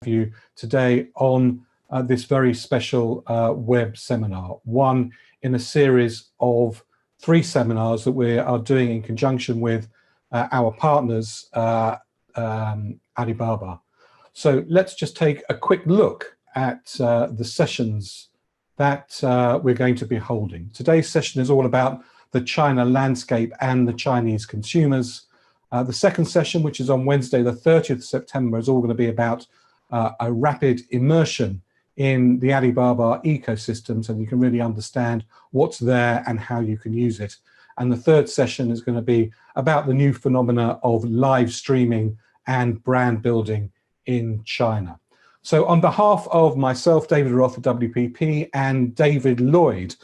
you today on this very special web seminar, one in a series of 3 seminars that we are doing in conjunction with our partners, Alibaba. So let's just take a quick look at the sessions that we're going to be holding. Today's session is all about the China landscape and the Chinese consumers. The second session, which is on Wednesday, the 30th of September, is all going to be about a rapid immersion in the Alibaba ecosystem, so you can really understand what's there and how you can use it. And the third session is going to be about the new phenomena of live streaming and brand building in China. So on behalf of myself, David Roth of WPP, and David Lloyd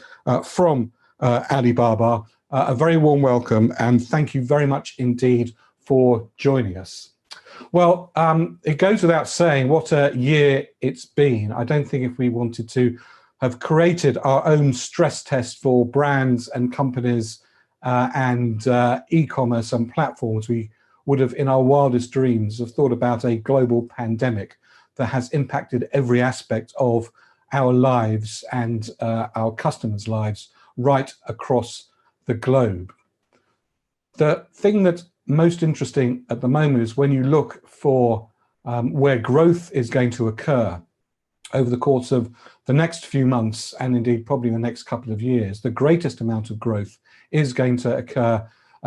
from Alibaba, a very warm welcome and thank you very much indeed for joining us. Well, it goes without saying what a year it's been. I don't think if we wanted to have created our own stress test for brands and companies and e-commerce and platforms, we would have in our wildest dreams have thought about a global pandemic that has impacted every aspect of our lives and our customers' lives right across the globe. The thing that's most interesting at the moment is when you look for where growth is going to occur over the course of the next few months and indeed probably the next couple of years, the greatest amount of growth is going to occur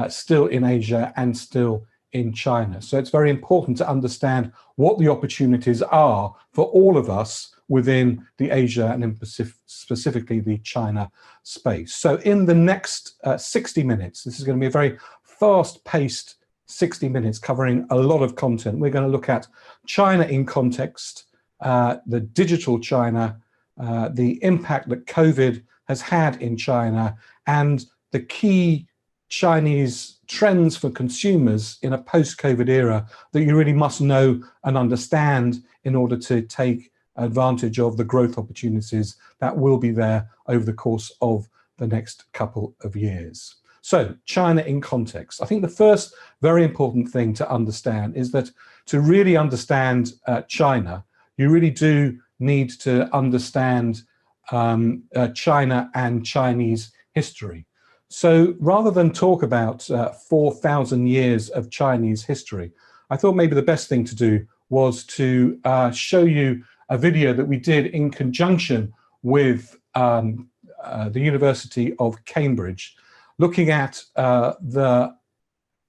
still in Asia and still in China. So it's very important to understand what the opportunities are for all of us within the Asia and in specifically the China space. So in the next 60 minutes, this is going to be a very fast-paced 60 minutes covering a lot of content. We're going to look at China in context, the digital China, the impact that COVID has had in China, and the key Chinese trends for consumers in a post-COVID era that you really must know and understand in order to take advantage of the growth opportunities that will be there over the course of the next couple of years. So China in context. I think the first very important thing to understand is that to really understand China, you really do need to understand China and Chinese history. So rather than talk about 4,000 years of Chinese history, I thought maybe the best thing to do was to show you a video that we did in conjunction with the University of Cambridge, looking at the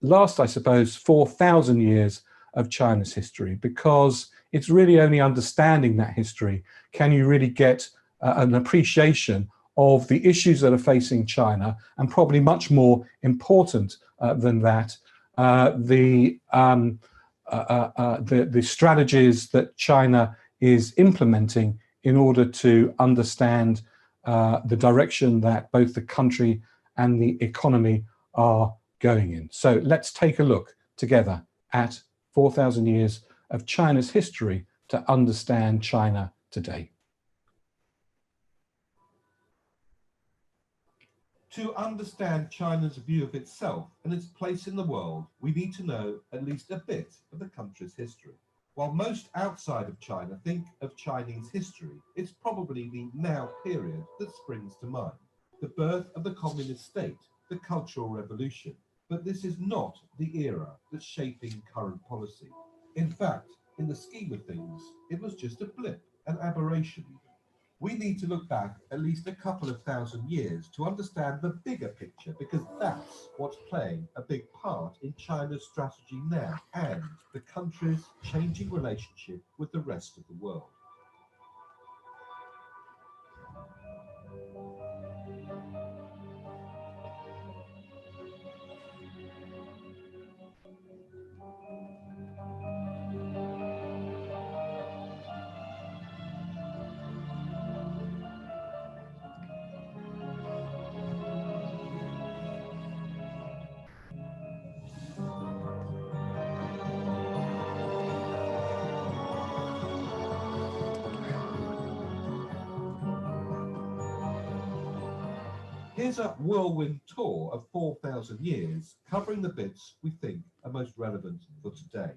last, I suppose, 4,000 years of China's history, because it's really only understanding that history can you really get an appreciation of the issues that are facing China, and probably much more important than that, the strategies that China is implementing in order to understand the direction that both the country and the economy are going in. So let's take a look together at 4,000 years of China's history to understand China today. To understand China's view of itself and its place in the world, we need to know at least a bit of the country's history. While most outside of China think of Chinese history, it's probably the now period that springs to mind. The birth of the communist state, the Cultural Revolution. But this is not the era that's shaping current policy. In fact, in the scheme of things, it was just a blip, an aberration even. We need to look back at least a couple of thousand years to understand the bigger picture, because that's what's playing a big part in China's strategy now and the country's changing relationship with the rest of the world. Here's a whirlwind tour of 4,000 years, covering the bits we think are most relevant for today.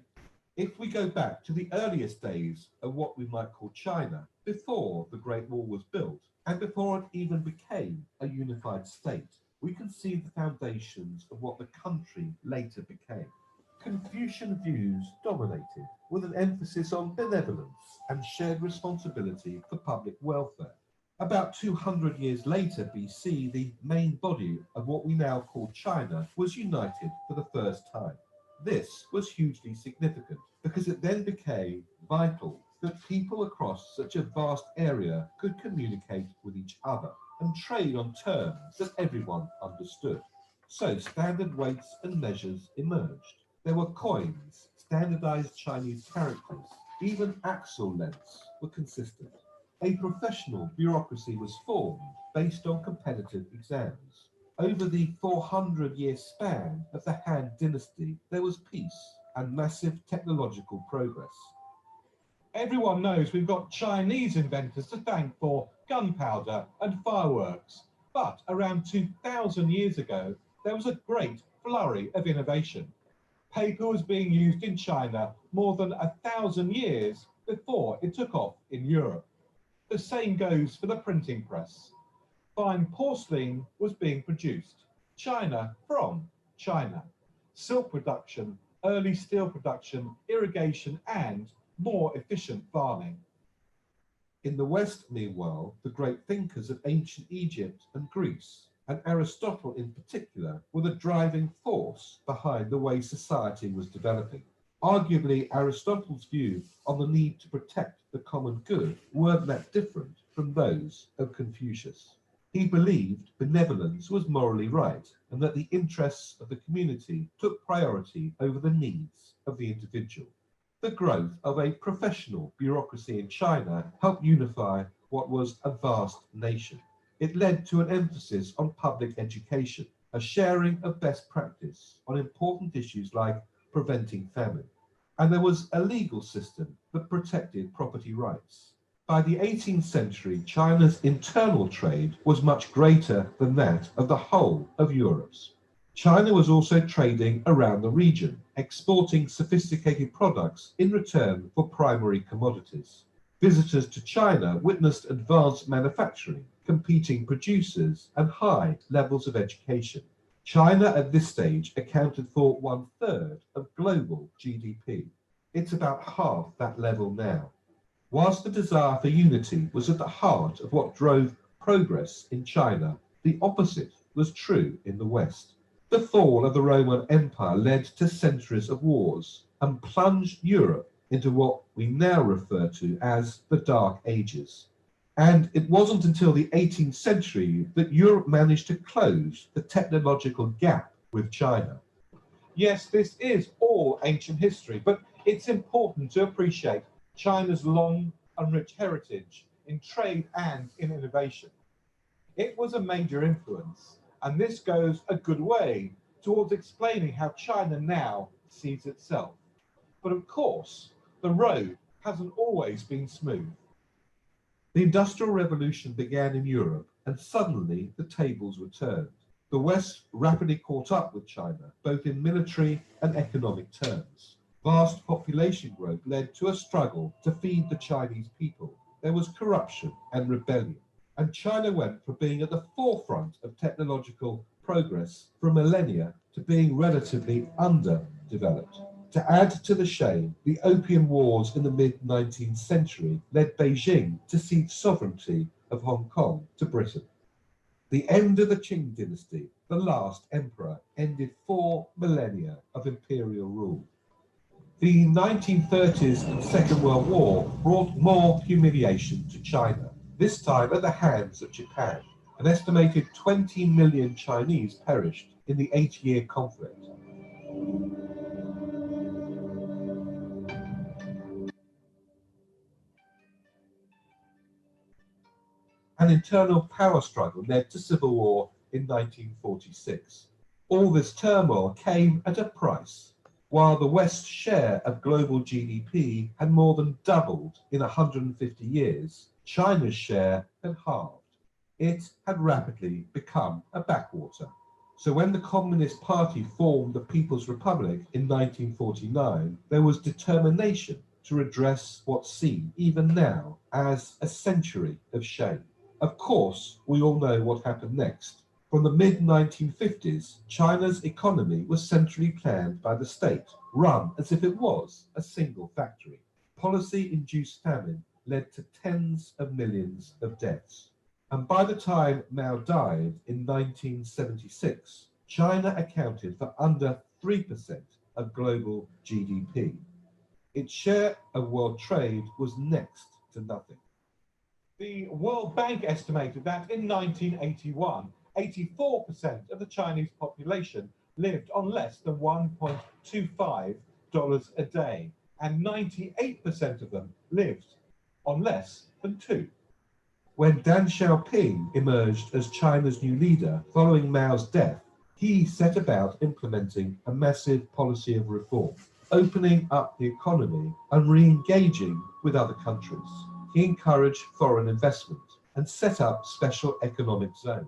If we go back to the earliest days of what we might call China, before the Great Wall was built, and before it even became a unified state, we can see the foundations of what the country later became. Confucian views dominated, with an emphasis on benevolence and shared responsibility for public welfare. About 200 years later BC, the main body of what we now call China was united for the first time. This was hugely significant because it then became vital that people across such a vast area could communicate with each other and trade on terms that everyone understood. So standard weights and measures emerged. There were coins, standardized Chinese characters, even axle lengths were consistent. A professional bureaucracy was formed based on competitive exams. Over the 400-year span of the Han Dynasty, there was peace and massive technological progress. Everyone knows we've got Chinese inventors to thank for gunpowder and fireworks. But around 2000 years ago, there was a great flurry of innovation. Paper was being used in China more than 1,000 years before it took off in Europe. The same goes for the printing press. Fine porcelain was being produced. China from China. Silk production, early steel production, irrigation, and more efficient farming. In the West, meanwhile, the great thinkers of ancient Egypt and Greece, and Aristotle in particular, were the driving force behind the way society was developing. Arguably, Aristotle's view on the need to protect the common good weren't that different from those of Confucius. He believed benevolence was morally right and that the interests of the community took priority over the needs of the individual. The growth of a professional bureaucracy in China helped unify what was a vast nation. It led to an emphasis on public education, a sharing of best practice on important issues like preventing famine. And there was a legal system that protected property rights. By the 18th century, China's internal trade was much greater than that of the whole of Europe's. China was also trading around the region, exporting sophisticated products in return for primary commodities. Visitors to China witnessed advanced manufacturing, competing producers, and high levels of education. China at this stage accounted for 1/3 of global GDP. It's about half that level now. Whilst the desire for unity was at the heart of what drove progress in China, the opposite was true in the West. The fall of the Roman Empire led to centuries of wars and plunged Europe into what we now refer to as the Dark Ages. And it wasn't until the 18th century that Europe managed to close the technological gap with China. Yes, this is all ancient history, but it's important to appreciate China's long and rich heritage in trade and in innovation. It was a major influence, and this goes a good way towards explaining how China now sees itself. But of course, the road hasn't always been smooth. The Industrial Revolution began in Europe, and suddenly the tables were turned. The West rapidly caught up with China, both in military and economic terms. Vast population growth led to a struggle to feed the Chinese people. There was corruption and rebellion, and China went from being at the forefront of technological progress for millennia to being relatively underdeveloped. To add to the shame, the Opium Wars in the mid-19th century led Beijing to cede sovereignty of Hong Kong to Britain. The end of the Qing dynasty, the last emperor, ended 4 millennia of imperial rule. The 1930s and Second World War brought more humiliation to China, this time at the hands of Japan. An estimated 20 million Chinese perished in the 8-year conflict. An internal power struggle led to civil war in 1946. All this turmoil came at a price. While the West's share of global GDP had more than doubled in 150 years, China's share had halved. It had rapidly become a backwater. So when the Communist Party formed the People's Republic in 1949, there was determination to redress what seemed, even now, as a century of shame. Of course, we all know what happened next. From the mid-1950s, China's economy was centrally planned by the state, run as if it was a single factory. Policy-induced famine led to tens of millions of deaths. And by the time Mao died in 1976, China accounted for under 3% of global GDP. Its share of world trade was next to nothing. The World Bank estimated that in 1981, 84% of the Chinese population lived on less than $1.25 a day, and 98% of them lived on less than $2. When Deng Xiaoping emerged as China's new leader following Mao's death, he set about implementing a massive policy of reform, opening up the economy and re-engaging with other countries. He encouraged foreign investment and set up special economic zones.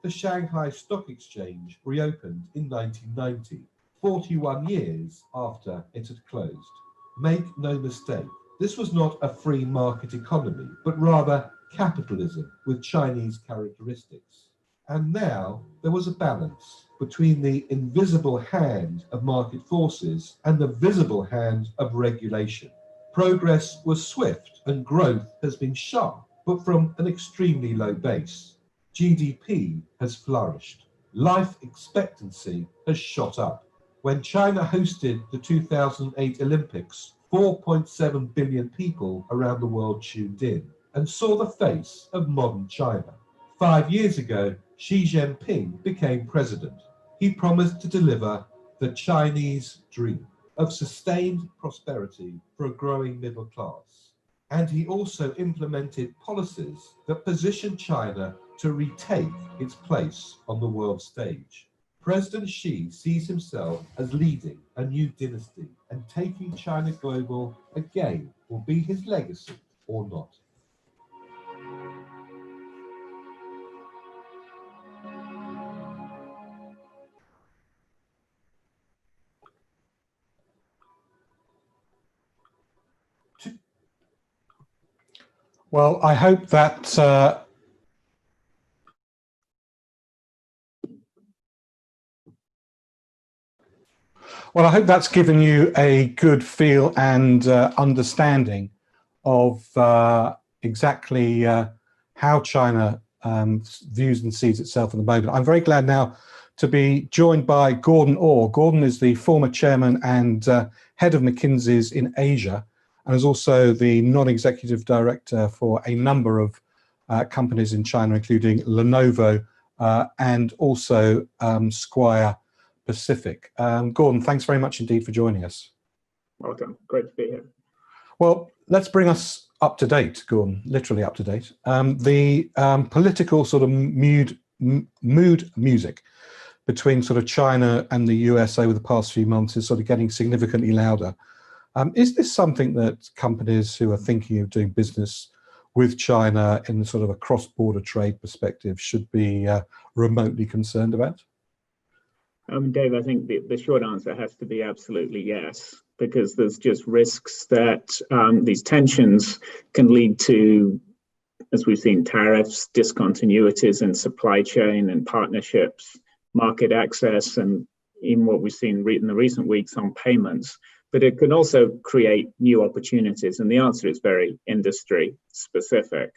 The Shanghai Stock Exchange reopened in 1990, 41 years after it had closed. Make no mistake, this was not a free market economy, but rather capitalism with Chinese characteristics. And now there was a balance between the invisible hand of market forces and the visible hand of regulation. Progress was swift and growth has been sharp, but from an extremely low base. GDP has flourished. Life expectancy has shot up. When China hosted the 2008 Olympics, 4.7 billion people around the world tuned in and saw the face of modern China. 5 years ago, Xi Jinping became president. He promised to deliver the Chinese dream of sustained prosperity for a growing middle class. And he also implemented policies that positioned China to retake its place on the world stage. President Xi sees himself as leading a new dynasty, and taking China global again will be his legacy or not. Well, I hope that well, I hope that's given you a good feel and understanding of exactly how China views and sees itself at the moment. I'm very glad now to be joined by Gordon Orr. Gordon is the former chairman and head of McKinsey's in Asia, and is also the non-executive director for a number of companies in China, including Lenovo and also Squire Pacific. Gordon, thanks very much indeed for joining us. Welcome, great to be here. Well, let's bring us up to date, Gordon, literally up to date. The political sort of mood music between sort of China and the US over the past few months is sort of getting significantly louder. Is this something that companies who are thinking of doing business with China in the sort of a cross-border trade perspective should be remotely concerned about? Dave, I think the short answer has to be absolutely yes, because there's just risks that these tensions can lead to, as we've seen, tariffs, discontinuities in supply chain and partnerships, market access, and even what we've seen in the recent weeks on payments. But it can also create new opportunities, and the answer is very industry specific.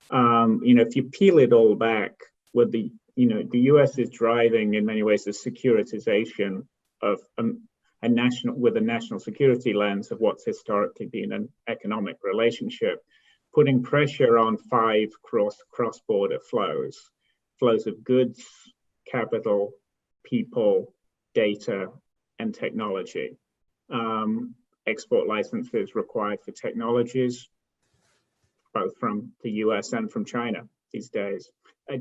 If you peel it all back, with the US is driving in many ways the securitization of a national security lens of what's historically been an economic relationship, putting pressure on 5 cross-border flows of goods, capital, people, data, and technology. Export licenses required for technologies, both from the US and from China these days.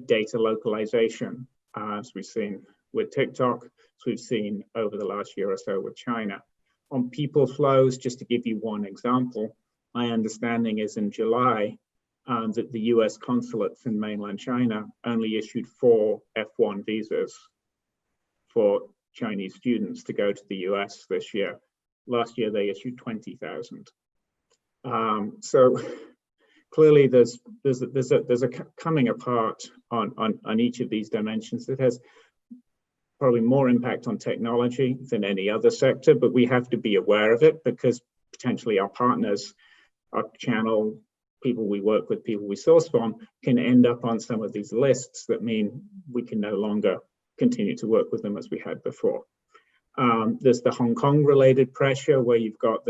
Data localization, as we've seen with TikTok, as we've seen over the last year or so with China. On people flows, just to give you one example, my understanding is in July that the US consulates in mainland China only issued 4 F1 visas for Chinese students to go to the US this year. Last year, they issued 20,000. So clearly there's a coming apart on each of these dimensions that has probably more impact on technology than any other sector, but we have to be aware of it because potentially our partners, our channel, people we work with, people we source from, can end up on some of these lists that mean we can no longer continue to work with them as we had before. There's the Hong Kong related pressure where you've got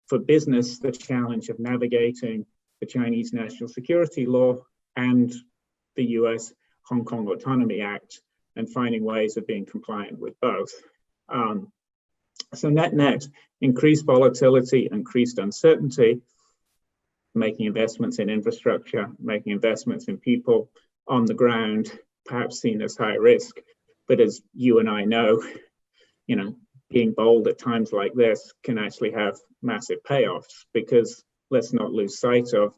for business, the challenge of navigating the Chinese national security law and the US Hong Kong Autonomy Act and finding ways of being compliant with both. So net, increased volatility, increased uncertainty, making investments in infrastructure, making investments in people on the ground, perhaps seen as high risk. But as you and I know, being bold at times like this can actually have massive payoffs because let's not lose sight of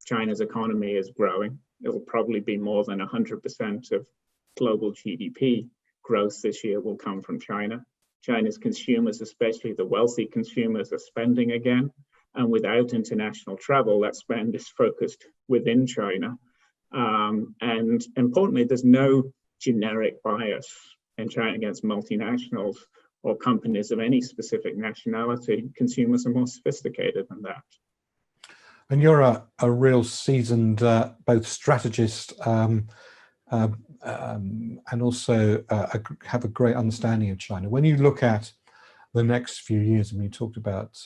China's economy is growing. It will probably be more than 100% of global GDP growth this year will come from China. China's consumers, especially the wealthy consumers, are spending again. And without international travel, that spend is focused within China. And importantly, there's no generic bias in China against multinationals or companies of any specific nationality. Consumers are more sophisticated than that. And you're a real seasoned both strategist and also have a great understanding of China. When you look at the next few years, and you talked about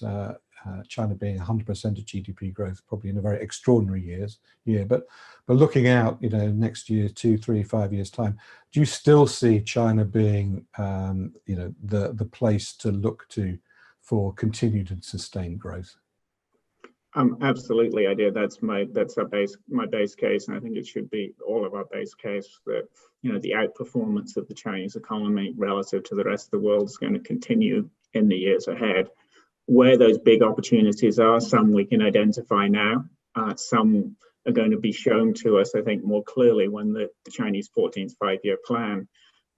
China being 100% of GDP growth, probably in a very extraordinary year, but looking out, next year, 2, 3, 5 years time, do you still see China being, the place to look to for continued and sustained growth? Absolutely, I do. That's my base case, and I think it should be all of our base case that the outperformance of the Chinese economy relative to the rest of the world is going to continue in the years ahead. Where those big opportunities are, some we can identify now, some are going to be shown to us, I think, more clearly when the Chinese 14th five-year plan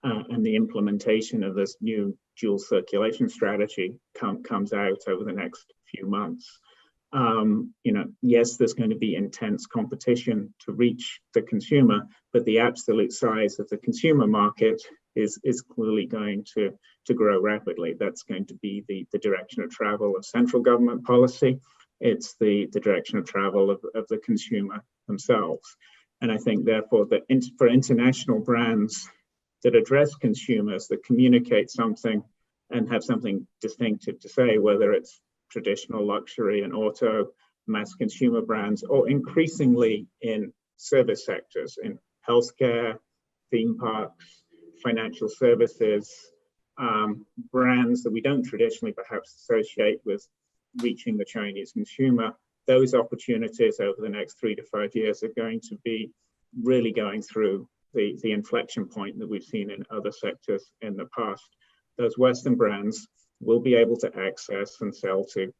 and the implementation of this new dual circulation strategy comes out over the next few months. Yes, there's going to be intense competition to reach the consumer, but the absolute size of the consumer market is clearly going to grow rapidly. That's going to be the direction of travel of central government policy. It's the direction of travel of the consumer themselves. And I think, therefore, that for international brands that address consumers, that communicate something and have something distinctive to say, whether it's traditional luxury and auto, mass consumer brands, or increasingly in service sectors, in healthcare, theme parks, financial services, brands that we don't traditionally perhaps associate with reaching the Chinese consumer. Those opportunities over the next 3 to 5 years are going to be really going through the inflection point that we've seen in other sectors in the past. Those Western brands will be able to access and sell to,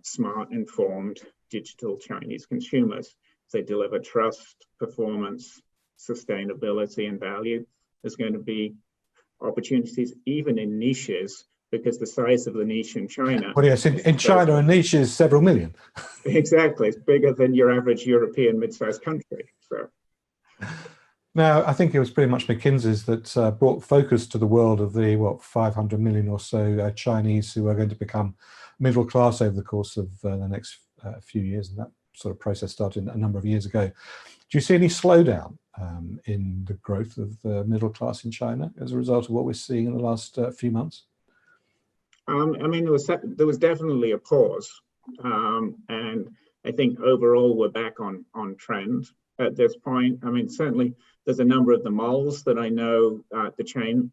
smart, informed, digital Chinese consumers. They deliver trust, performance, sustainability, and value. There's going to be opportunities even in niches, because the size of the niche in China. Well, yes, in China, a niche is several million. Exactly, it's bigger than your average European mid-sized country. So. Now, I think it was pretty much McKinsey's that brought focus to the world of the 500 million or so Chinese who are going to become middle class over the course of the next few years, and that sort of process started a number of years ago. Do you see any slowdown in the growth of the middle class in China as a result of what we're seeing in the last few months? There was definitely a pause, and I think overall we're back on trend at this point. Certainly there's a number of the malls that I know, the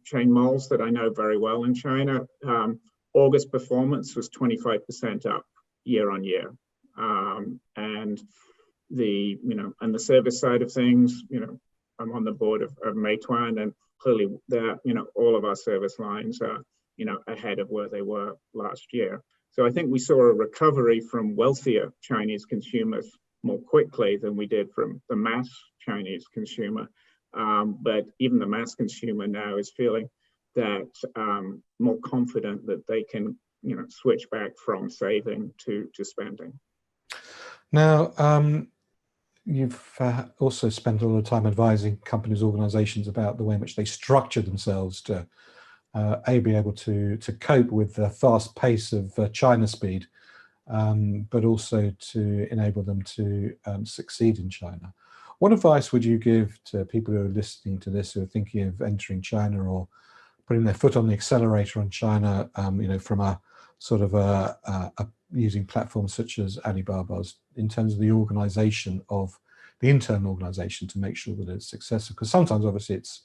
chain malls that I know very well in China. August performance was 25% up year on year, and the service side of things, I'm on the board of Meituan, and clearly that all of our service lines are ahead of where they were last year. So I think we saw a recovery from wealthier Chinese consumers more quickly than we did from the mass Chinese consumer. But even the mass consumer now is feeling that more confident that they can, switch back from saving to spending. Now, you've also spent a lot of time advising companies, organizations about the way in which they structure themselves to be able to cope with the fast pace of China speed, but also to enable them to succeed in China. What advice would you give to people who are listening to this, who are thinking of entering China or putting their foot on the accelerator on China, from a sort of using platforms such as Alibaba's, in terms of the organization of the internal organization to make sure that it's successful? Because sometimes, obviously, it's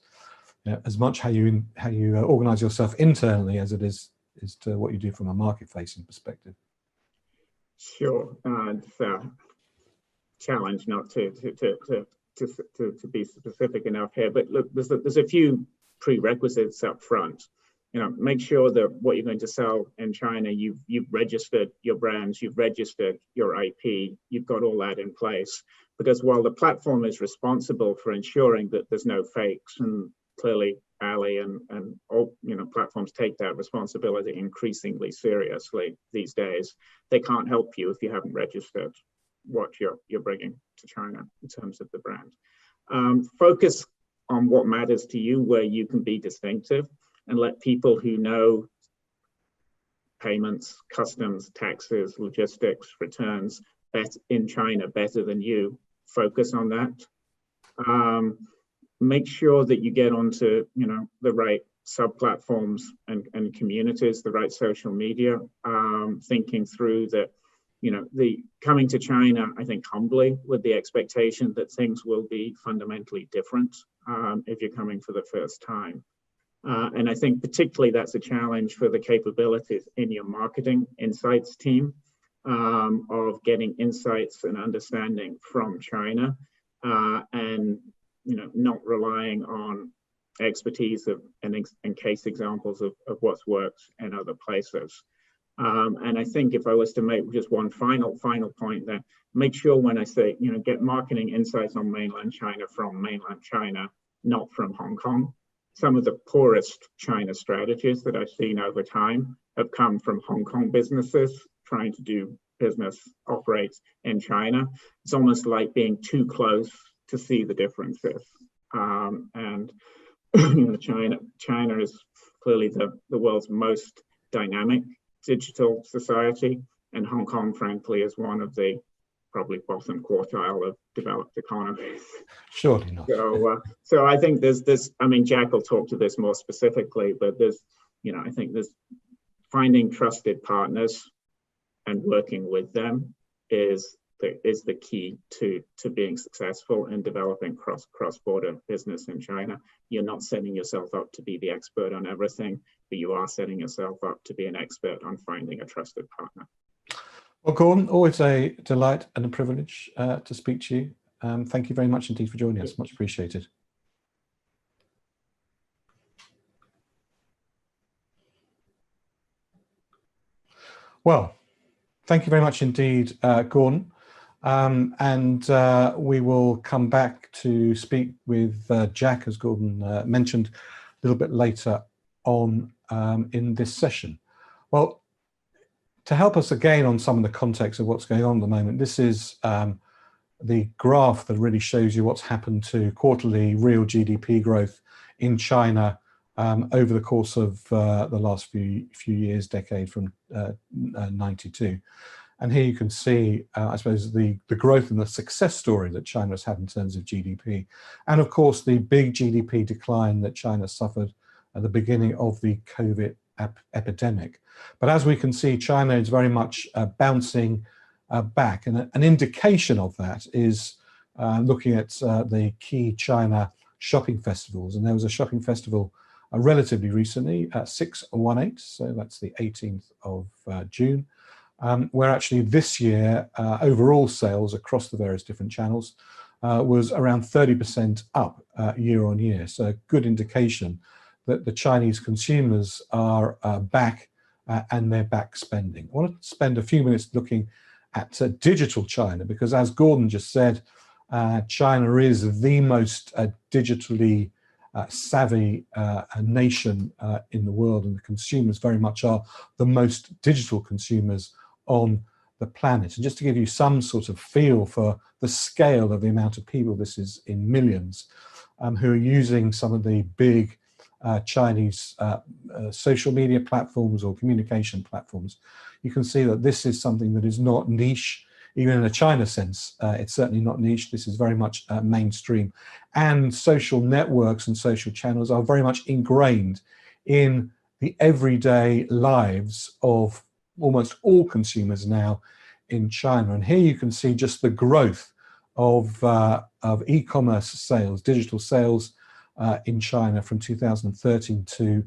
as much how you organize yourself internally as it is to what you do from a market-facing perspective. Sure, it's a challenge not to be specific enough here, but look, there's a few prerequisites up front. Make sure that what you're going to sell in China, you've registered your brands, you've registered your IP, you've got all that in place. Because while the platform is responsible for ensuring that there's no fakes, and clearly Ali and all platforms take that responsibility increasingly seriously these days, they can't help you if you haven't registered what you're bringing to China in terms of the brand. Focus on what matters to you, where you can be distinctive, and let people who know payments, customs, taxes, logistics, returns in China better than you focus on that. Make sure that you get onto the right sub-platforms and communities, the right social media, thinking through that the coming to China, I think, humbly, with the expectation that things will be fundamentally different if you're coming for the first time. And I think particularly that's a challenge for the capabilities in your marketing insights team of getting insights and understanding from China and not relying on expertise and case examples of what's worked in other places. And I think if I was to make just one final point there, make sure when I say, get marketing insights on mainland China from mainland China, not from Hong Kong. Some of the poorest China strategies that I've seen over time have come from Hong Kong businesses trying to do business, operate in China. It's almost like being too close to see the differences. And China is clearly the world's most dynamic digital society, and Hong Kong, frankly, is one of the probably bottom quartile of developed economies. Surely not. So I think there's this. I mean, Jack will talk to this more specifically, but I think there's finding trusted partners and working with them is the key to being successful in developing cross-border business in China. You're not setting yourself up to be the expert on everything, but you are setting yourself up to be an expert on finding a trusted partner. Well, Gordon, always a delight and a privilege to speak to you. Thank you very much indeed for joining us. Much appreciated. Well, thank you very much indeed, Gordon. And we will come back to speak with Jack, as Gordon mentioned, a little bit later on in this session. Well, to help us again on some of the context of what's going on at the moment, this is the graph that really shows you what's happened to quarterly real GDP growth in China over the course of the last few years, decade from 92. And here you can see, I suppose, the growth and the success story that China has had in terms of GDP. And of course, the big GDP decline that China suffered at the beginning of the COVID epidemic. But as we can see, China is very much bouncing back. And an indication of that is looking at the key China shopping festivals. And there was a shopping festival relatively recently, 618, so that's the 18th of June, where actually this year overall sales across the various different channels was around 30% up year on year. So a good indication that the Chinese consumers are back and they're back spending. I want to spend a few minutes looking at digital China, because as Gordon just said, China is the most digitally savvy nation in the world, and the consumers very much are the most digital consumers on the planet. And just to give you some sort of feel for the scale of the amount of people, this is in millions, who are using some of the big Chinese social media platforms or communication platforms, you can see that this is something that is not niche, even in a China sense. It's certainly not niche. This is very much mainstream. And social networks and social channels are very much ingrained in the everyday lives of almost all consumers now in China. And here you can see just the growth of e-commerce sales, digital sales in China from 2013 to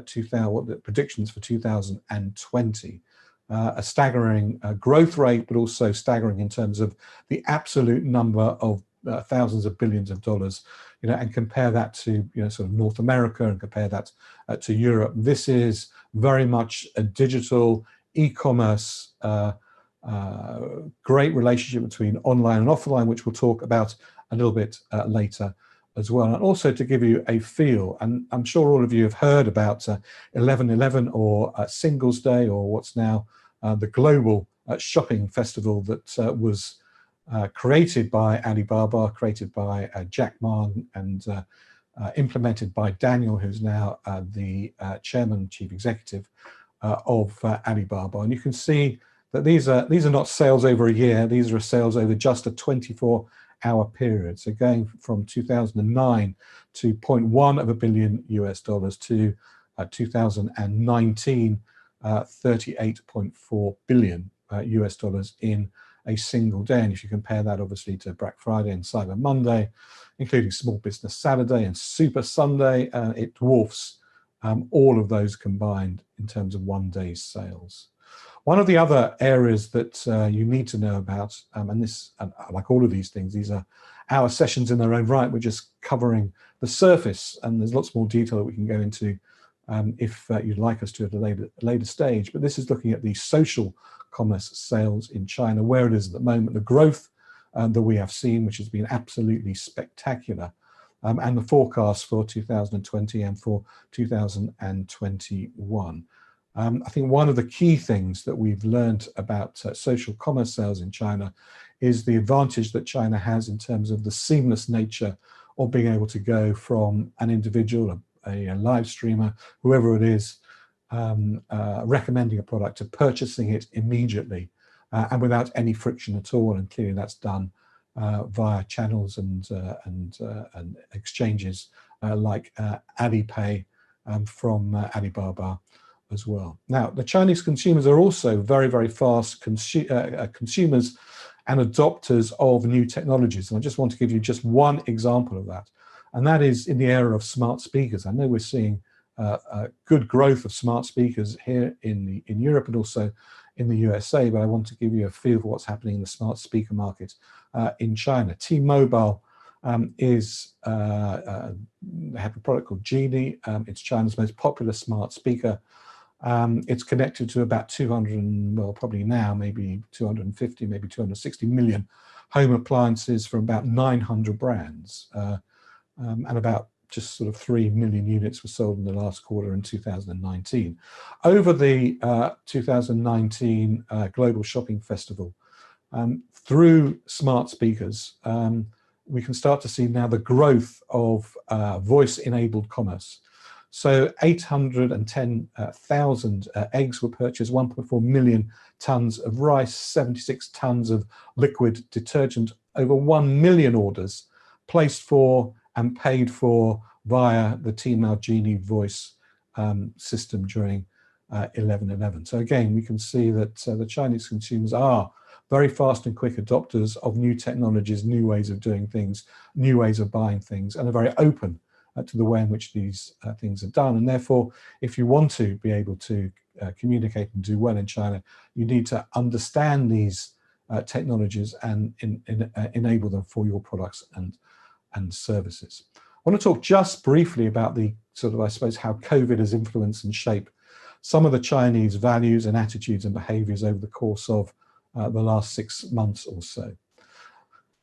2000, what the predictions for 2020. A staggering growth rate, but also staggering in terms of the absolute number of thousands of billions of dollars, and compare that to, sort of North America, and compare that to Europe. This is very much a digital e-commerce, great relationship between online and offline, which we'll talk about a little bit later as well. And also to give you a feel, and I'm sure all of you have heard about 11/11 or Singles Day, or what's now the global shopping festival that was created by Alibaba, created by Jack Ma, and implemented by Daniel, who's now the chairman, chief executive of Alibaba. And you can see that these are not sales over a year, these are sales over just a 24-hour period. So going from 2009 to $0.1 billion US to 2019, $38.4 billion US in a single day. And if you compare that obviously to Black Friday and Cyber Monday, including Small Business Saturday and Super Sunday, it dwarfs all of those combined in terms of one day's sales. One of the other areas that you need to know about, and this, like all of these things, these are our sessions in their own right. We're just covering the surface, and there's lots more detail that we can go into if you'd like us to at a later stage. But this is looking at the social commerce sales in China, where it is at the moment, the growth that we have seen, which has been absolutely spectacular, and the forecast for 2020 and for 2021. I think one of the key things that we've learned about social commerce sales in China is the advantage that China has in terms of the seamless nature of being able to go from an individual, a live streamer, whoever it is, recommending a product to purchasing it immediately and without any friction at all. And clearly that's done via channels and exchanges like Alipay from Alibaba as well. Now, the Chinese consumers are also very, very fast consumers and adopters of new technologies. And I just want to give you just one example of that. And that is in the area of smart speakers. I know we're seeing good growth of smart speakers here in Europe and also in the USA, but I want to give you a feel for what's happening in the smart speaker market in China. T-Mobile they have a product called Genie. It's China's most popular smart speaker. It's connected to about 200, well, probably now maybe 250, maybe 260 million home appliances from about 900 brands, and about just sort of 3 million units were sold in the last quarter in 2019. Over the 2019 Global Shopping Festival, through smart speakers, we can start to see now the growth of voice-enabled commerce. So 810,000 eggs were purchased, 1.4 million tons of rice, 76 tons of liquid detergent, over 1 million orders placed for and paid for via the Tmall Genie voice system during 11/11. So again, we can see that the Chinese consumers are very fast and quick adopters of new technologies, new ways of doing things, new ways of buying things, and are very open to the way in which these things are done. And therefore, if you want to be able to communicate and do well in China, you need to understand these technologies and enable them for your products and services. I want to talk just briefly about the sort of, I suppose, how COVID has influenced and shaped some of the Chinese values and attitudes and behaviors over the course of the last 6 months or so.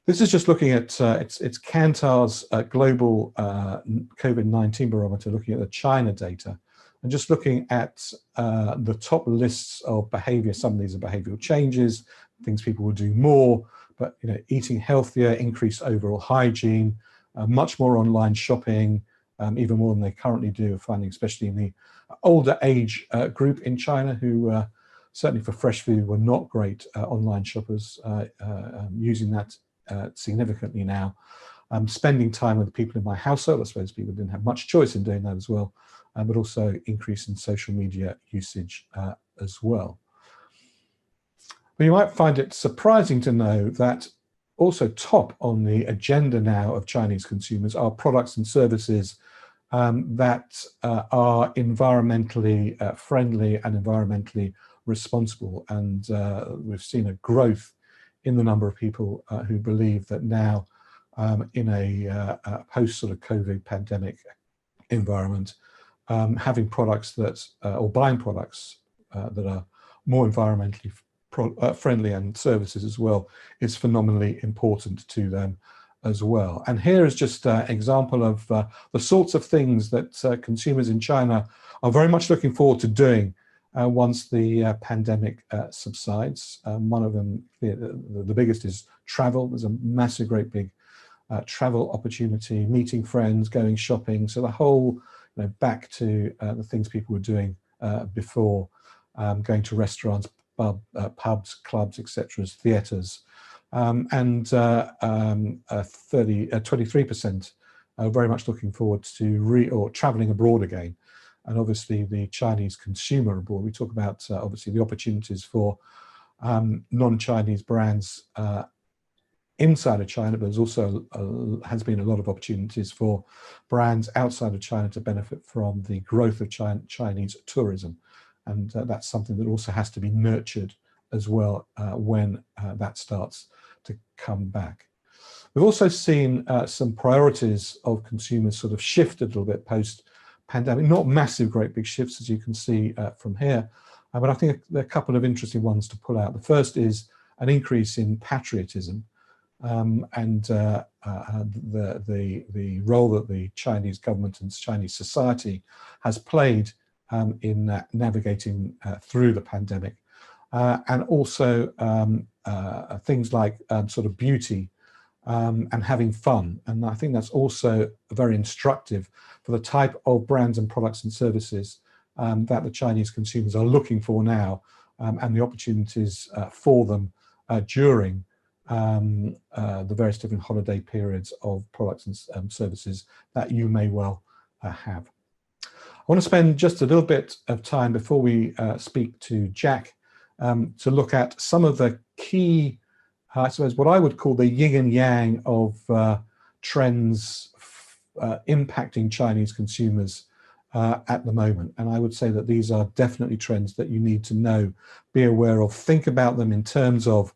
This is just looking at, it's Kantar's global COVID-19 barometer, looking at the China data, and just looking at the top lists of behavior. Some of these are behavioral changes, things people will do more, but eating healthier, increased overall hygiene, much more online shopping, even more than they currently do, finding especially in the older age group in China, who certainly for fresh food were not great online shoppers, using that significantly now. Spending time with the people in my household, I suppose people didn't have much choice in doing that as well, but also increase in social media usage as well. But you might find it surprising to know that also top on the agenda now of Chinese consumers are products and services that are environmentally friendly and environmentally responsible. And we've seen a growth in the number of people who believe that now in a post sort of COVID pandemic environment, having products that, or buying products that are more environmentally friendly and services as well is phenomenally important to them as well. And here is just an example of the sorts of things that consumers in China are very much looking forward to doing once the pandemic subsides. One of them, the biggest, is travel. There's a massive, great big travel opportunity, meeting friends, going shopping. So the whole, back to the things people were doing before, going to restaurants, pubs, clubs, etc., theatres, and 23% are very much looking forward to travelling abroad again. And obviously the Chinese consumer abroad, we talk about obviously the opportunities for non-Chinese brands inside of China, but there's also has been a lot of opportunities for brands outside of China to benefit from the growth of Chinese tourism. And that's something that also has to be nurtured as well when that starts to come back. We've also seen some priorities of consumers sort of shift a little bit post-pandemic, not massive, great big shifts, as you can see from here, but I think there are a couple of interesting ones to pull out. The first is an increase in patriotism and the role that the Chinese government and Chinese society has played in navigating through the pandemic, and also things like sort of beauty and having fun. And I think that's also very instructive for the type of brands and products and services that the Chinese consumers are looking for now, and the opportunities for them during the various different holiday periods of products and services that you may well have. I want to spend just a little bit of time before we speak to Jack to look at some of the key, I suppose, what I would call the yin and yang of trends impacting Chinese consumers at the moment. And I would say that these are definitely trends that you need to know, be aware of, think about them in terms of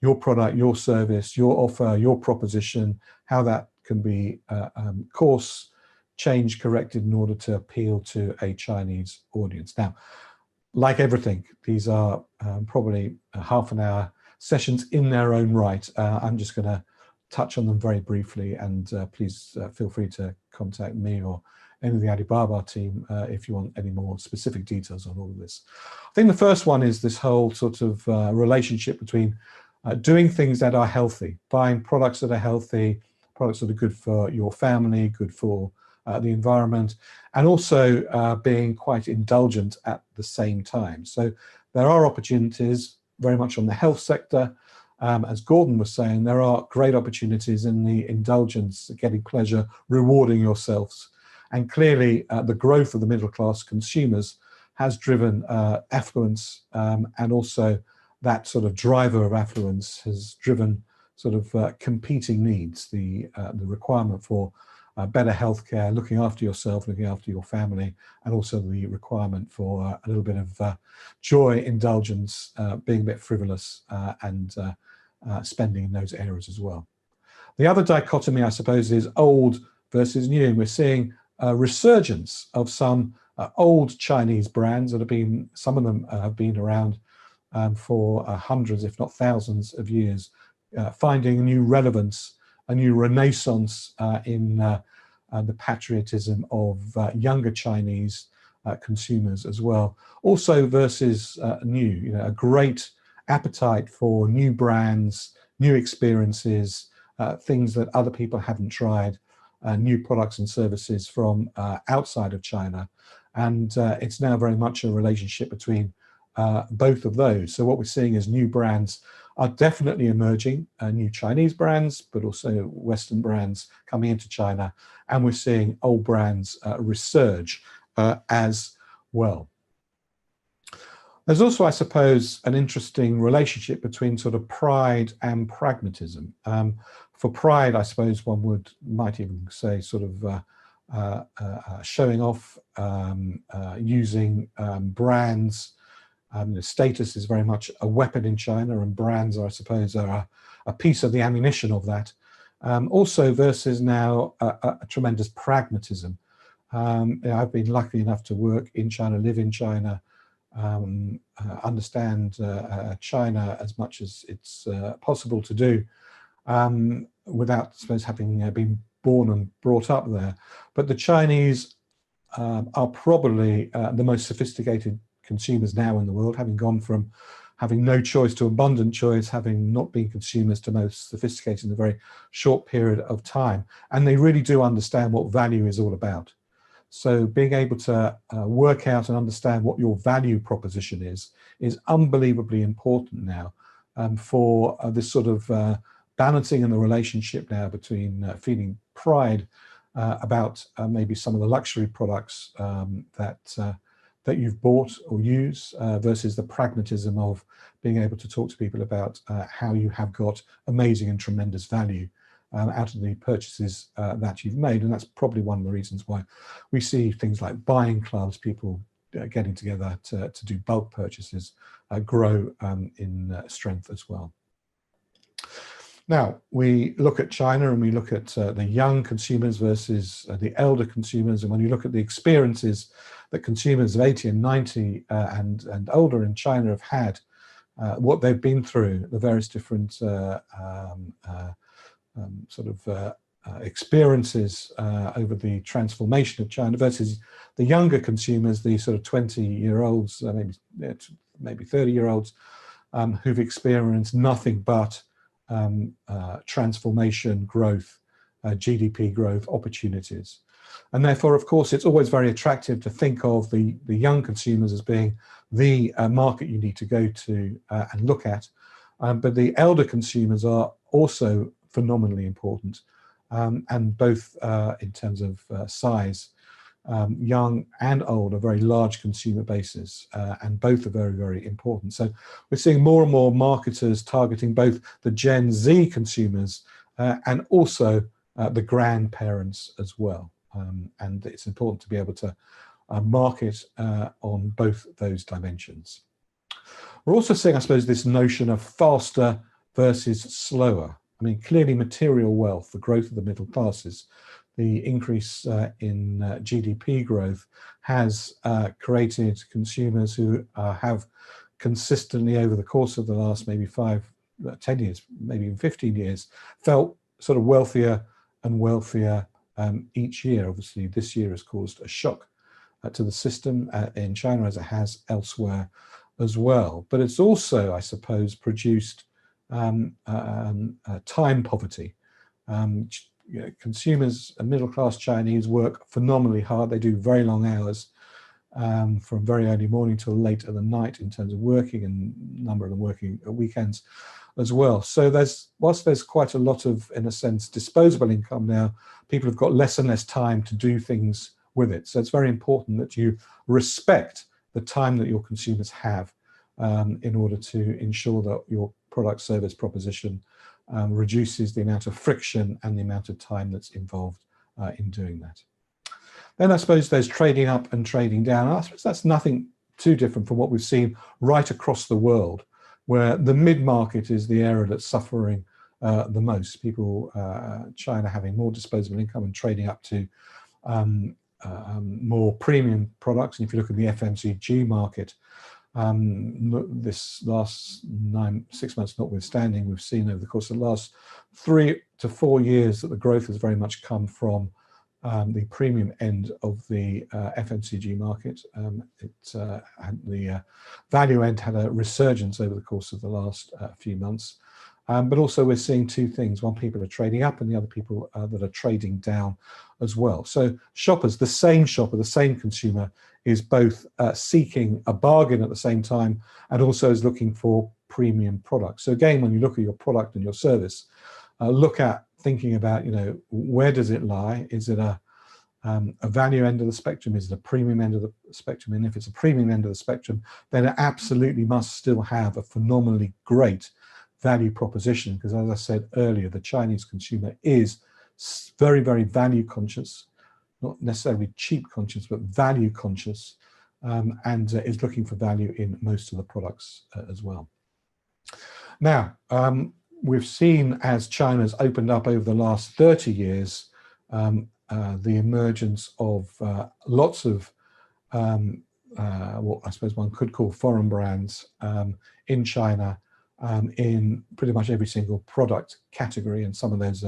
your product, your service, your offer, your proposition, how that can be course change corrected in order to appeal to a Chinese audience. Now, like everything, these are probably half an hour sessions in their own right. I'm just going to touch on them very briefly, and please feel free to contact me or any of the Alibaba team if you want any more specific details on all of this. I think the first one is this whole sort of relationship between doing things that are healthy, buying products that are healthy, products that are good for your family, good for the environment, and also being quite indulgent at the same time. So there are opportunities very much on the health sector. As Gordon was saying, there are great opportunities in the indulgence, getting pleasure, rewarding yourselves. And clearly the growth of the middle class consumers has driven affluence, and also that sort of driver of affluence has driven sort of competing needs, the requirement for better healthcare, looking after yourself, looking after your family, and also the requirement for a little bit of joy, indulgence, being a bit frivolous, and spending in those areas as well. The other dichotomy, I suppose, is old versus new. And we're seeing a resurgence of some old Chinese brands that have been, some of them have been around for hundreds, if not thousands of years, finding a new relevance, a new renaissance in the patriotism of younger Chinese consumers as well. Also versus new, a great appetite for new brands, new experiences, things that other people haven't tried, new products and services from outside of China. And it's now very much a relationship between both of those. So what we're seeing is new brands are definitely emerging, new Chinese brands, but also Western brands coming into China. And we're seeing old brands resurge as well. There's also, I suppose, an interesting relationship between sort of pride and pragmatism. For pride, I suppose one might even say sort of showing off, using brands. Status is very much a weapon in China, and brands, I suppose, are a piece of the ammunition of that. Also versus now a tremendous pragmatism. I've been lucky enough to work in China, live in China, understand China as much as it's possible to do without, I suppose, having been born and brought up there. But the Chinese are probably the most sophisticated consumers now in the world, having gone from having no choice to abundant choice, having not been consumers to most sophisticated in a very short period of time. And they really do understand what value is all about. So being able to work out and understand what your value proposition is unbelievably important now for this sort of balancing in the relationship now between feeling pride about maybe some of the luxury products that you've bought or use versus the pragmatism of being able to talk to people about how you have got amazing and tremendous value out of the purchases that you've made. And that's probably one of the reasons why we see things like buying clubs, people getting together to do bulk purchases, grow in strength as well. Now, we look at China and we look at the young consumers versus the elder consumers. And when you look at the experiences that consumers of 80 and 90 and older in China have had, what they've been through, the various different experiences over the transformation of China versus the younger consumers, the sort of 20-year-olds, maybe 30-year-olds, who've experienced nothing but transformation, growth, GDP growth, opportunities. And therefore, of course, it's always very attractive to think of the young consumers as being the market you need to go to and look at. But the elder consumers are also phenomenally important, and both in terms of size, young and old are very large consumer bases, and both are very, very important. So we're seeing more and more marketers targeting both the Gen Z consumers and also the grandparents as well. And it's important to be able to market on both those dimensions. We're also seeing, I suppose, this notion of faster versus slower. I mean, clearly material wealth, the growth of the middle classes, the increase in GDP growth has created consumers who have consistently over the course of the last maybe 5, 10 years, maybe even 15 years, felt sort of wealthier and wealthier each year. Obviously, this year has caused a shock to the system in China as it has elsewhere as well. But it's also, I suppose, produced time poverty. Consumers, middle-class Chinese work phenomenally hard. They do very long hours from very early morning till late at the night in terms of working, and a number of them working at weekends as well. So whilst there's quite a lot of, in a sense, disposable income now, people have got less and less time to do things with it. So it's very important that you respect the time that your consumers have in order to ensure that your product service proposition reduces the amount of friction and the amount of time that's involved in doing that. Then I suppose there's trading up and trading down. I suppose that's nothing too different from what we've seen right across the world, where the mid-market is the area that's suffering the most. People, China having more disposable income and trading up to more premium products. And if you look at the FMCG market, This last 6 months notwithstanding, we've seen over the course of the last 3 to 4 years that the growth has very much come from the premium end of the FMCG market. The value end had a resurgence over the course of the last few months. But also we're seeing two things. One, people are trading up, and the other people that are trading down as well. So shoppers, the same shopper, the same consumer is both seeking a bargain at the same time and also is looking for premium products. So again, when you look at your product and your service, look at thinking about, where does it lie? Is it a value end of the spectrum? Is it a premium end of the spectrum? And if it's a premium end of the spectrum, then it absolutely must still have a phenomenally great value proposition, because as I said earlier, the Chinese consumer is very, very value conscious, not necessarily cheap conscious, but value conscious, and is looking for value in most of the products as well. Now, we've seen as China's opened up over the last 30 years, the emergence of lots of what I suppose one could call foreign brands in China, in pretty much every single product category, and some of those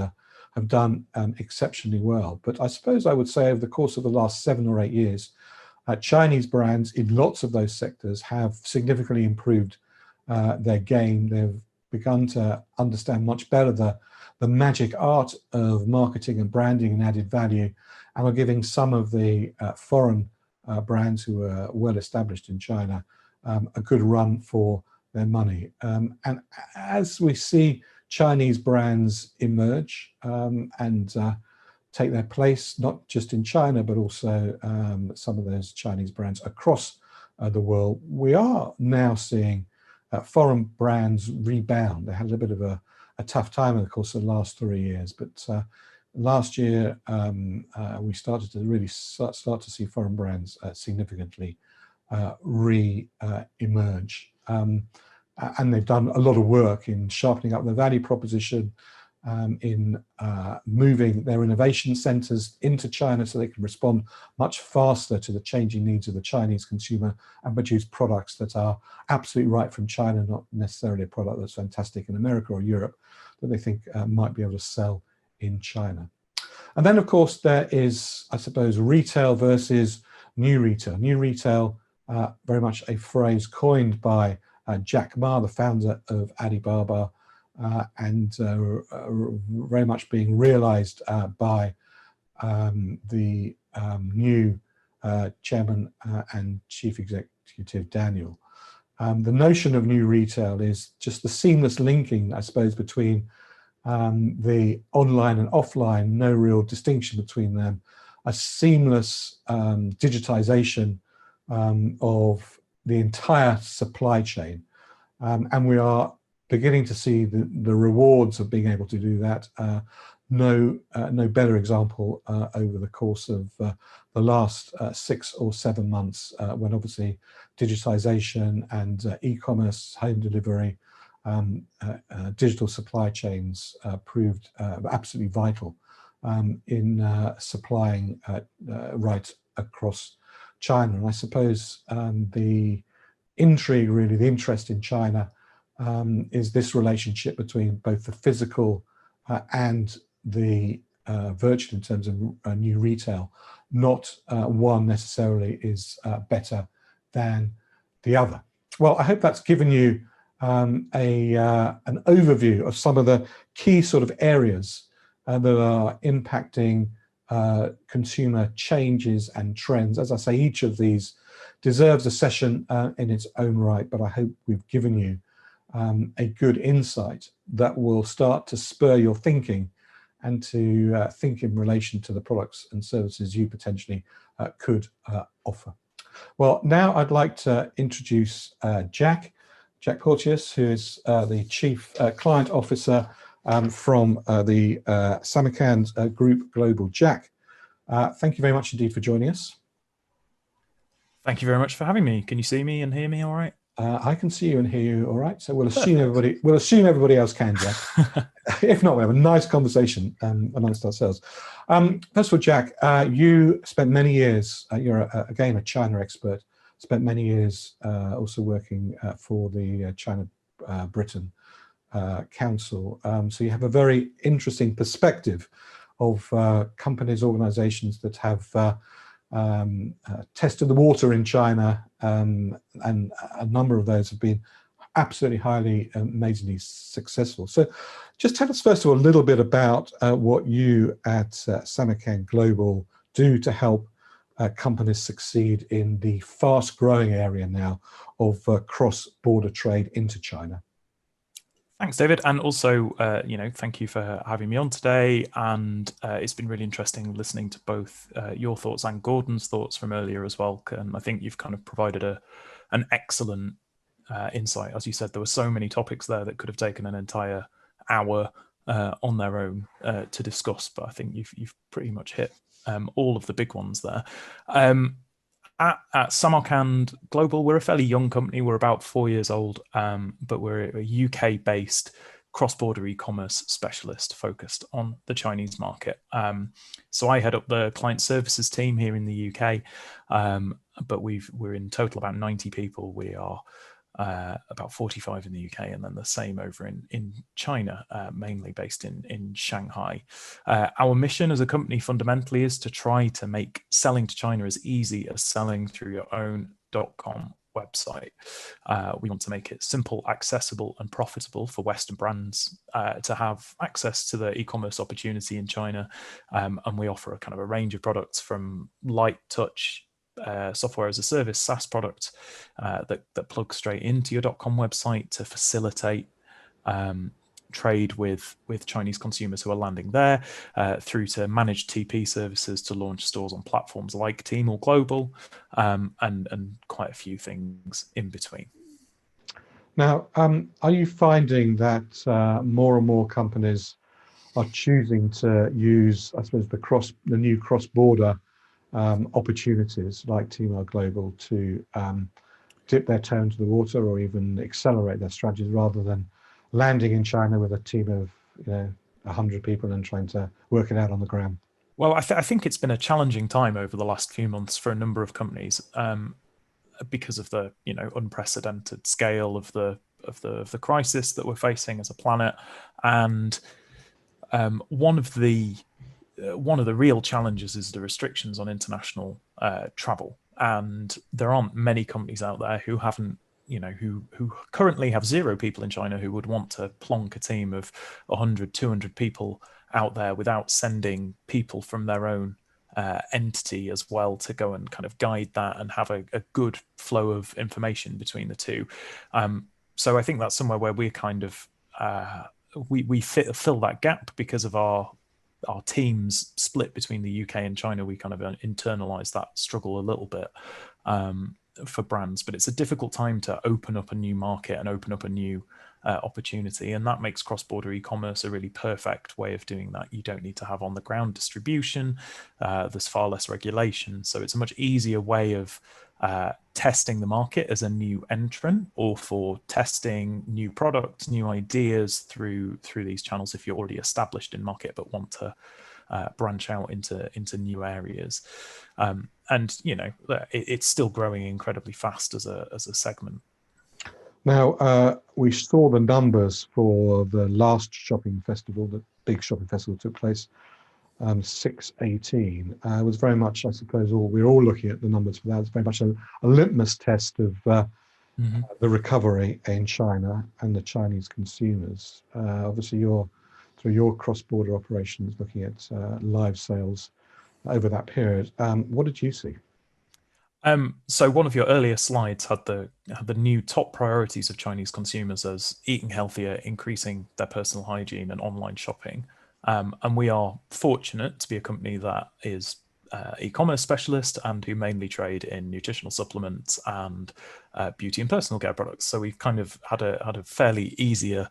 have done exceptionally well. But I suppose I would say over the course of the last 7 or 8 years, Chinese brands in lots of those sectors have significantly improved their game. They've begun to understand much better the magic art of marketing and branding and added value, and are giving some of the foreign brands who are well established in China a good run for their money. And as we see Chinese brands emerge and take their place, not just in China, but also some of those Chinese brands across the world, we are now seeing foreign brands rebound. They had a bit of a tough time in the course of the last 3 years, but last year we started to really start to see foreign brands significantly re-emerge. And they've done a lot of work in sharpening up their value proposition, in moving their innovation centers into China so they can respond much faster to the changing needs of the Chinese consumer and produce products that are absolutely right from China, not necessarily a product that's fantastic in America or Europe that they think might be able to sell in China. And then, of course, there is, I suppose, retail versus new retail. New retail, very much a phrase coined by Jack Ma, the founder of Alibaba, and very much being realized by the new chairman and chief executive, Daniel. The notion of new retail is just the seamless linking, I suppose, between the online and offline, no real distinction between them, a seamless digitization of the entire supply chain. And we are beginning to see the rewards of being able to do that. No better example over the course of the last 6 or 7 months, when obviously digitization and e-commerce, home delivery, digital supply chains proved absolutely vital in supplying right across China. And I suppose the intrigue, really, the interest in China is this relationship between both the physical and the virtual in terms of new retail. Not one necessarily is better than the other. Well, I hope that's given you an overview of some of the key sort of areas that are impacting consumer changes and trends. As I say, each of these deserves a session in its own right, but I hope we've given you a good insight that will start to spur your thinking and to think in relation to the products and services you potentially could offer. Well, now I'd like to introduce Jack Porteous, who is the Chief Client Officer from the Samarkand Group Global. Jack, thank you very much indeed for joining us. Thank you very much for having me. Can you see me and hear me all right? I can see you and hear you all right. So we'll assume everybody else can, Jack. If not, we have a nice conversation amongst ourselves. First of all, Jack, you spent many years, you're again a China expert, spent many years also working for the China-Britain Council. So you have a very interesting perspective of companies, organizations that have tested the water in China, and a number of those have been absolutely highly, amazingly successful. So just tell us first of all a little bit about what you at Samarkand Global do to help companies succeed in the fast growing area now of cross-border trade into China. Thanks, David. And also, thank you for having me on today. And it's been really interesting listening to both your thoughts and Gordon's thoughts from earlier as well. And I think you've kind of provided an excellent insight. As you said, there were so many topics there that could have taken an entire hour on their own to discuss. But I think you've pretty much hit all of the big ones there. At Samarkand Global, we're a fairly young company. We're about 4 years old, but we're a UK-based cross-border e-commerce specialist focused on the Chinese market. So I head up the client services team here in the UK, but we're in total about 90 people. We are about 45 in the UK, and then the same over in China, mainly based in Shanghai. Our mission as a company fundamentally is to try to make selling to China as easy as selling through your own .com website. We want to make it simple, accessible, and profitable for Western brands to have access to the e-commerce opportunity in China, and we offer a kind of a range of products from light touch software as a service SaaS product that plugs straight into your .com website to facilitate trade with Chinese consumers who are landing there, through to managed TP services to launch stores on platforms like Tmall Global, and quite a few things in between. Now, are you finding that more and more companies are choosing to use, I suppose, the new cross-border opportunities like Tmall Global to dip their toe into the water or even accelerate their strategies rather than landing in China with a team of 100 people and trying to work it out on the ground? Well, I think it's been a challenging time over the last few months for a number of companies because of the unprecedented scale of the crisis that we're facing as a planet, and one of the real challenges is the restrictions on international travel. And there aren't many companies out there who haven't, who currently have 0 people in China who would want to plonk a team of 100, 200 people out there without sending people from their own entity as well to go and kind of guide that and have a good flow of information between the two. So I think that's somewhere where we're kind of, we fill that gap because of our teams split between the UK and China. We kind of internalize that struggle a little bit for brands, but it's a difficult time to open up a new market and open up a new opportunity, and that makes cross-border e-commerce a really perfect way of doing that. You don't need to have on-the-ground distribution. There's far less regulation, so it's a much easier way of testing the market as a new entrant, or for testing new products, new ideas through these channels if you're already established in market but want to branch out into new areas. And it's still growing incredibly fast as a segment. Now, we saw the numbers for the last shopping festival, the big shopping festival took place, 6/18. It was very much, I suppose, we're all looking at the numbers for that. It's very much a litmus test of the recovery in China and the Chinese consumers. Obviously, through your cross-border operations, looking at live sales over that period. What did you see? So one of your earlier slides had the new top priorities of Chinese consumers as eating healthier, increasing their personal hygiene, and online shopping. And we are fortunate to be a company that is e-commerce specialist and who mainly trade in nutritional supplements and beauty and personal care products. So we've kind of had a fairly easier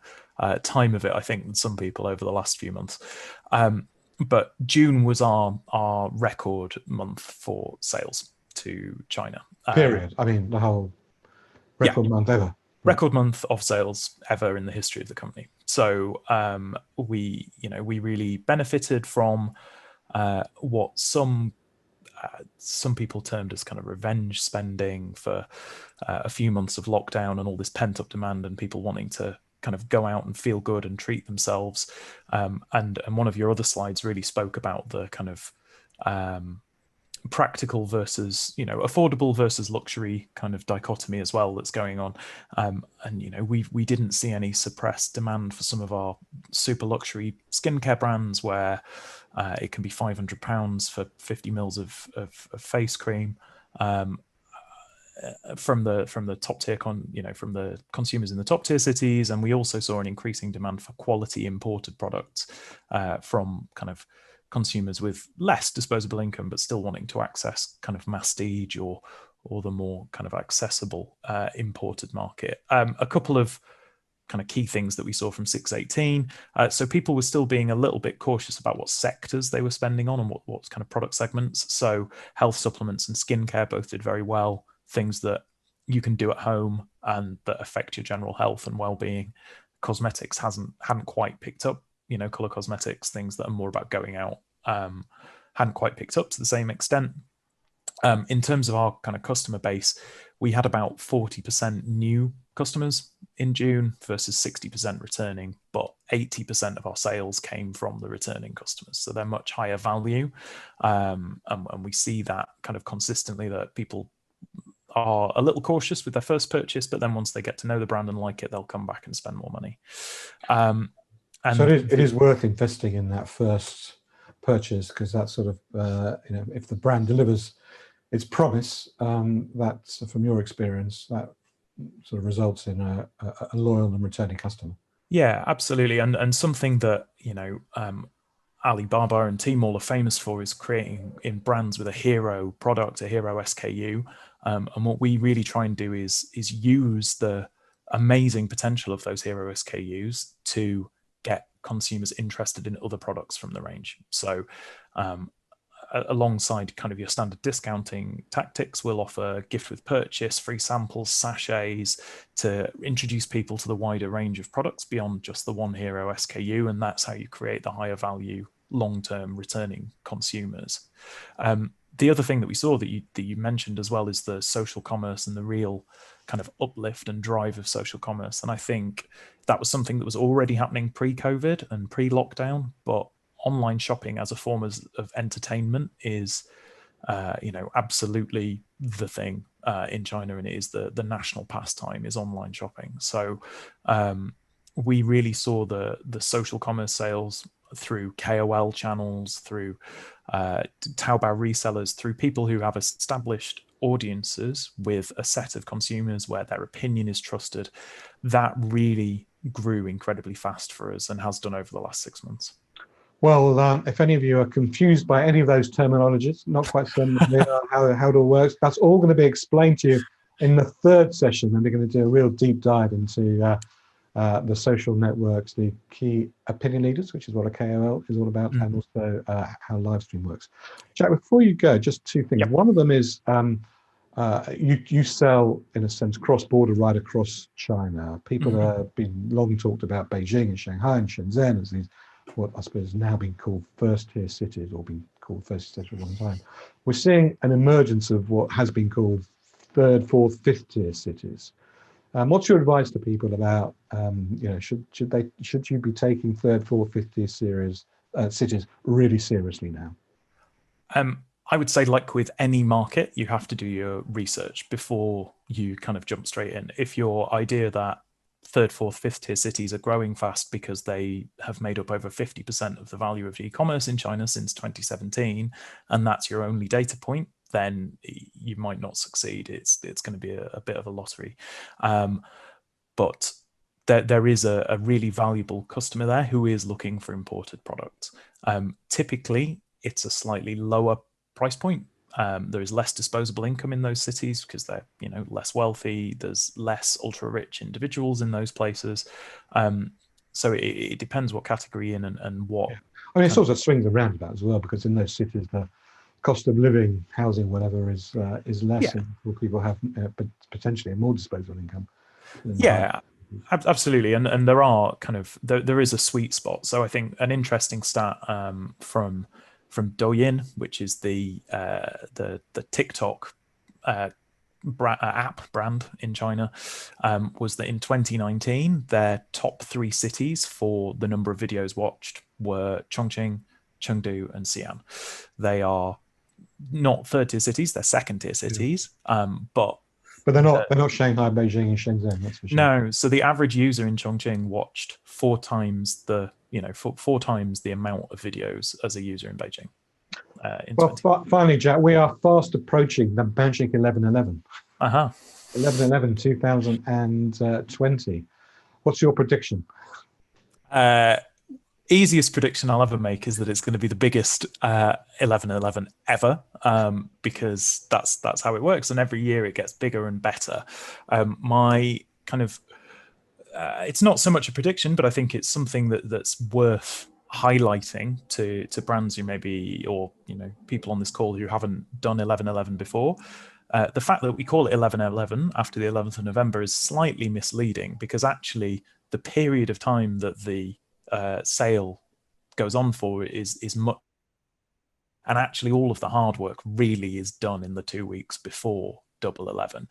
time of it, I think, than some people over the last few months. But June was our record month for sales to China. Period. I mean, the whole record month ever. Record month of sales ever in the history of the company. So we really benefited from what some some people termed as kind of revenge spending for a few months of lockdown and all this pent up demand and people wanting to kind of go out and feel good and treat themselves. And one of your other slides really spoke about the kind of practical versus, affordable versus luxury kind of dichotomy as well that's going on. And we didn't see any suppressed demand for some of our super luxury skincare brands where it can be £500 for 50 mils of face cream. From the top tier from the consumers in the top tier cities, and we also saw an increasing demand for quality imported products from kind of consumers with less disposable income but still wanting to access kind of masstige or the more kind of accessible imported market. A couple of kind of key things that we saw from 618. So people were still being a little bit cautious about what sectors they were spending on and what kind of product segments. So health supplements and skincare both did very well. Things that you can do at home and that affect your general health and well-being. Cosmetics hadn't quite picked up. Color cosmetics, things that are more about going out, hadn't quite picked up to the same extent. In terms of our kind of customer base, we had about 40% new customers in June versus 60% returning, but 80% of our sales came from the returning customers. So they're much higher value. And we see that kind of consistently, that people are a little cautious with their first purchase, but then once they get to know the brand and like it, they'll come back and spend more money. And so it is worth investing in that first purchase, because that's sort of, if the brand delivers its promise, that's, from your experience, that sort of results in a loyal and returning customer. Yeah, absolutely. And something that, Alibaba and Tmall are famous for is creating in brands with a hero product, a hero SKU. And what we really try and do is use the amazing potential of those hero SKUs to get consumers interested in other products from the range. So alongside kind of your standard discounting tactics, we'll offer gift with purchase, free samples, sachets to introduce people to the wider range of products beyond just the one hero SKU. And that's how you create the higher value, long-term returning consumers. The other thing that we saw that you mentioned as well is the social commerce and the real kind of uplift and drive of social commerce. And I think that was something that was already happening pre-COVID and pre-lockdown, but online shopping as a form of entertainment is, absolutely the thing in China, and it is the national pastime is online shopping. So we really saw the social commerce sales through KOL channels, through Taobao resellers, through people who have established audiences with a set of consumers where their opinion is trusted. That really grew incredibly fast for us and has done over the last 6 months. Well, if any of you are confused by any of those terminologies, not quite certain how it all works, that's all going to be explained to you in the third session, and we're going to do a real deep dive into the social networks, the key opinion leaders, which is what a KOL is all about, and also how live stream works. Jack, before you go, just two things. Yep. One of them is you sell, in a sense, cross-border right across China. People have been long talked about Beijing and Shanghai and Shenzhen as these, what I suppose is now being called first-tier cities, or been called first-tier cities for a long time. We're seeing an emergence of what has been called third, fourth, fifth-tier cities. What's your advice to people about, should you be taking third, fourth, fifth-tier cities really seriously now? I would say, like with any market, you have to do your research before you kind of jump straight in. If your idea that third, fourth, fifth-tier cities are growing fast because they have made up over 50% of the value of e-commerce in China since 2017, and that's your only data point, then you might not succeed. It's going to be a bit of a lottery. But there is a really valuable customer there who is looking for imported products. Typically, it's a slightly lower price point. There is less disposable income in those cities because they're less wealthy. There's less ultra rich individuals in those places. So it depends what category in and what. Yeah. I mean, it sort of swings around about as well, because in those cities the cost of living, housing, whatever is less, and people have potentially a more disposable income. Yeah, absolutely. And there are kind of there is a sweet spot. So I think an interesting stat from from Douyin, which is the TikTok app brand in China, was that in 2019 their top 3 cities for the number of videos watched were Chongqing, Chengdu, and Xi'an. They are not third-tier cities; they're second-tier cities. But they're not Shanghai, Beijing, and Shenzhen. That's for sure. No. So the average user in Chongqing watched 4 times the four times the amount of videos as a user in Beijing. Finally, Jack, we are fast approaching the magic 11/11. 11/11 2020. What's your prediction? Easiest prediction I'll ever make is that it's going to be the biggest 11/11 ever, because that's how it works, and every year it gets bigger and better. My kind of it's not so much a prediction, but I think it's something that's worth highlighting to brands who maybe, or people on this call who haven't done 11/11 before. The fact that we call it 11/11 after the 11th of November is slightly misleading, because actually the period of time that the sale goes on for is much, and actually all of the hard work really is done in the 2 weeks before Double 11.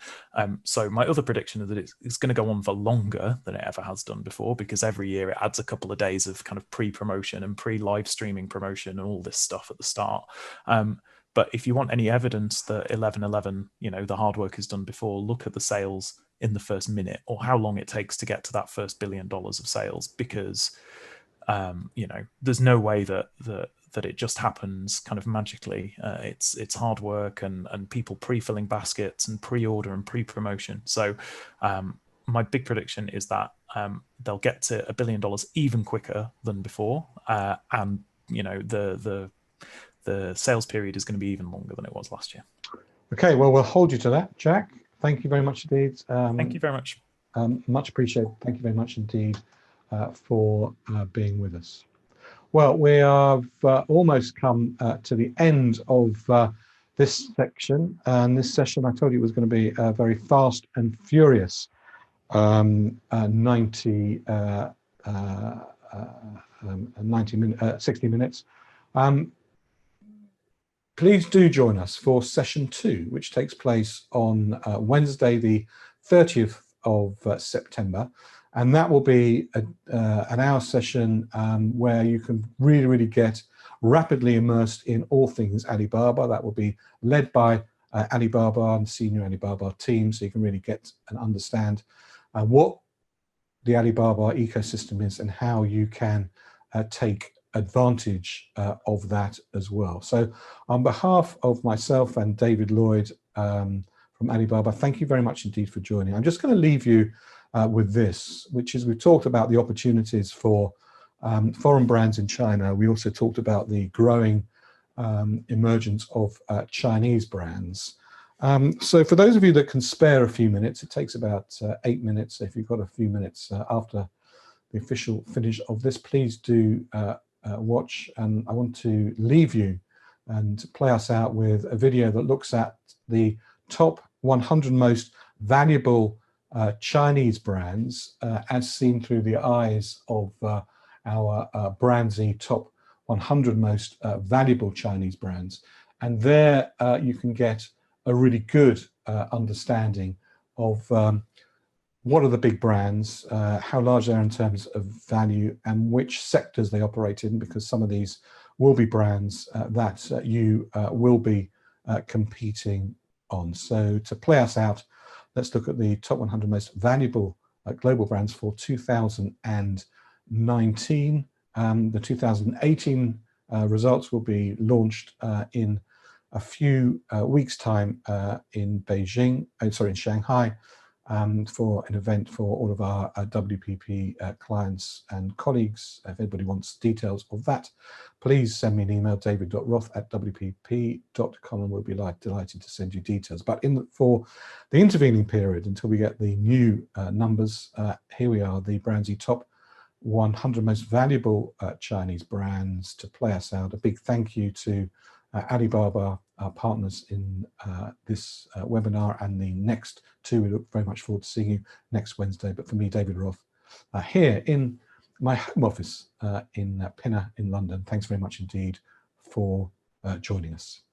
So my other prediction is that it's going to go on for longer than it ever has done before, because every year it adds a couple of days of kind of pre-promotion and pre-live streaming promotion and all this stuff at the start. But if you want any evidence that 11/11, the hard work is done before, look at the sales in the first minute, or how long it takes to get to that first $1 billion of sales, because there's no way that it just happens kind of magically. It's hard work and people pre-filling baskets and pre-order and pre-promotion. So my big prediction is that they'll get to $1 billion even quicker than before, and the sales period is going to be even longer than it was last year. Okay, well, we'll hold you to that, Jack. Thank you very much indeed. Thank you very much. Much appreciated. Thank you very much indeed for being with us. Well, we have almost come to the end of this section. And this session, I told you, was going to be very fast and furious. 60 minutes. Please do join us for session 2, which takes place on Wednesday, the 30th of September. And that will be an hour session where you can really get rapidly immersed in all things Alibaba. That will be led by Alibaba and senior Alibaba team, so you can really get and understand what the Alibaba ecosystem is and how you can take advantage of that as well. So on behalf of myself and David Lloyd from Alibaba, thank you very much indeed for joining. I'm just going to leave you with this, which is, we've talked about the opportunities for foreign brands in China. We also talked about the growing emergence of Chinese brands. So for those of you that can spare a few minutes, it takes about 8 minutes. If you've got a few minutes after the official finish of this, please do watch. And I want to leave you and play us out with a video that looks at the top 100 most valuable Chinese brands as seen through the eyes of our Brandsy top 100 most valuable Chinese brands. And there you can get a really good understanding of what are the big brands, how large they are in terms of value, and which sectors they operate in, because some of these will be brands that you will be competing on. So to play us out, let's look at the top 100 most valuable global brands for 2019. The 2018 results will be launched in a few weeks' time in Beijing, in Shanghai, for an event for all of our WPP clients and colleagues. If anybody wants details of that, please send me an email, david.roth@wpp.com, and we'll be delighted to send you details. But for the intervening period, until we get the new numbers, here we are, the Brandsy top 100 most valuable Chinese brands. To play us out, a big thank you to Alibaba, our partners in this webinar, and the next two. We look very much forward to seeing you next Wednesday. But for me, David Roth, here in my home office in Pinner in London, thanks very much indeed for joining us.